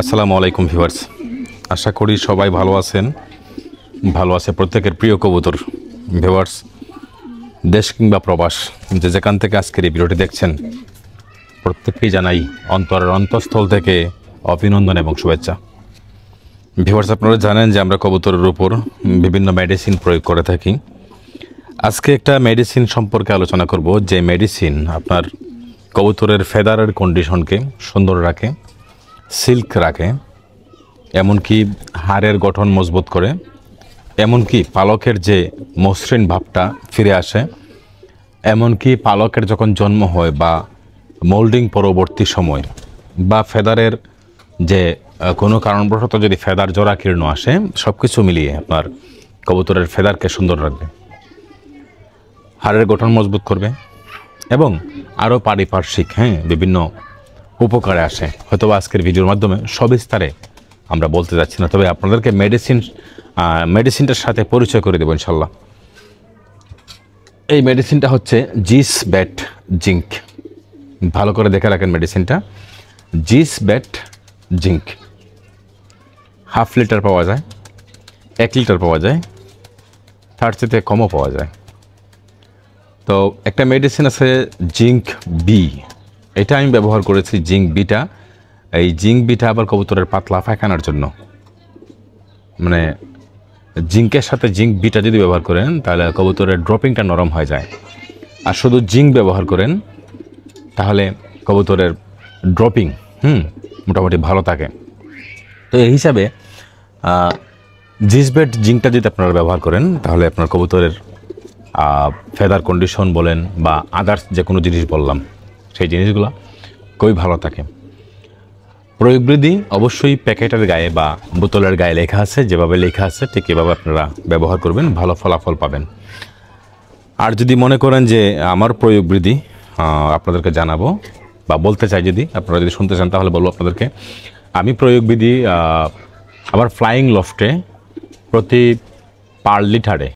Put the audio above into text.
আসসালামু আলাইকুম ভিউয়ার্স, আশা করি সবাই ভালো আছেন। ভালো আছে প্রত্যেকের প্রিয় কবুতর ভিউয়ার্স, দেশ কিংবা প্রবাস যে যেখান থেকে আজকের এই ভিডিওটি দেখছেন, প্রত্যেককেই জানাই অন্তরের অন্তঃস্থল থেকে অভিনন্দন এবং শুভেচ্ছা। ভিউয়ার্স, আপনারা জানেন যে আমরা কবুতরের উপর বিভিন্ন মেডিসিন প্রয়োগ করে থাকি। আজকে একটা মেডিসিন সম্পর্কে আলোচনা করব, যে মেডিসিন আপনার কবুতরের ফেদারের কন্ডিশনকে সুন্দর রাখে, সিল্ক রাখে, এমনকি হাড়ের গঠন মজবুত করে, এমনকি পালকের যে মসৃণ ভাবটা ফিরে আসে, এমনকি পালকের যখন জন্ম হয় বা মোল্ডিং পরবর্তী সময় বা ফেদারের যে কোনো কারণবশত যদি ফেদার জরাকীর্ণ আসে, সব কিছু মিলিয়ে আপনার কবুতরের ফেদারকে সুন্দর রাখবে, হাড়ের গঠন মজবুত করবে এবং আরও পারিপার্শ্বিক বিভিন্ন উপকারে আসে। হয়তো আজকের ভিডিওর মাধ্যমে সবিস্তারে আমরা বলতে যাচ্ছি না, তবে আপনাদেরকে মেডিসিনটার সাথে পরিচয় করে দেবো ইনশাল্লাহ। এই মেডিসিনটা হচ্ছে জিস ব্যাট জিঙ্ক। ভালো করে দেখে রাখেন মেডিসিনটা, জিস ব্যাট জিঙ্ক। 1/2 লিটার পাওয়া যায়, 1 লিটার পাওয়া যায়, তার চেয়ে কমও পাওয়া যায়। তো একটা মেডিসিন আছে জিঙ্ক বি, এটা আমি ব্যবহার করেছি, জিঙ্ক বিটা। এই জিঙ্ক বিটা আবার কবুতরের পাতলা পায়খানার জন্য, মানে জিঙ্কের সাথে জিঙ্ক বিটা যদি ব্যবহার করেন তাহলে কবুতরের ড্রপিংটা নরম হয়ে যায়। আর শুধু জিঙ্ক ব্যবহার করেন তাহলে কবুতরের ড্রপিং মোটামুটি ভালো থাকে। তো এই হিসাবে জিসবেট জিঙ্কটা যদি আপনারা ব্যবহার করেন তাহলে আপনার কবুতরের ফেদার কন্ডিশন বলেন বা আদার্স যে কোনো জিনিস বললাম, সেই জিনিসগুলো খুবই ভালো থাকে। প্রয়োগবিধি অবশ্যই প্যাকেটের গায়ে বা বোতলের গায়ে লেখা আছে, যেভাবে লেখা আছে ঠিক এভাবে আপনারা ব্যবহার করবেন, ভালো ফলাফল পাবেন। আর যদি মনে করেন যে আমার প্রয়োগবিধি আপনাদেরকে জানাবো বা বলতে চাই, যদি আপনারা যদি শুনতে চান তাহলে বলবো আপনাদেরকে। আমি প্রয়োগবিধি আমার ফ্লাইং লফটে প্রতি পার লিটারে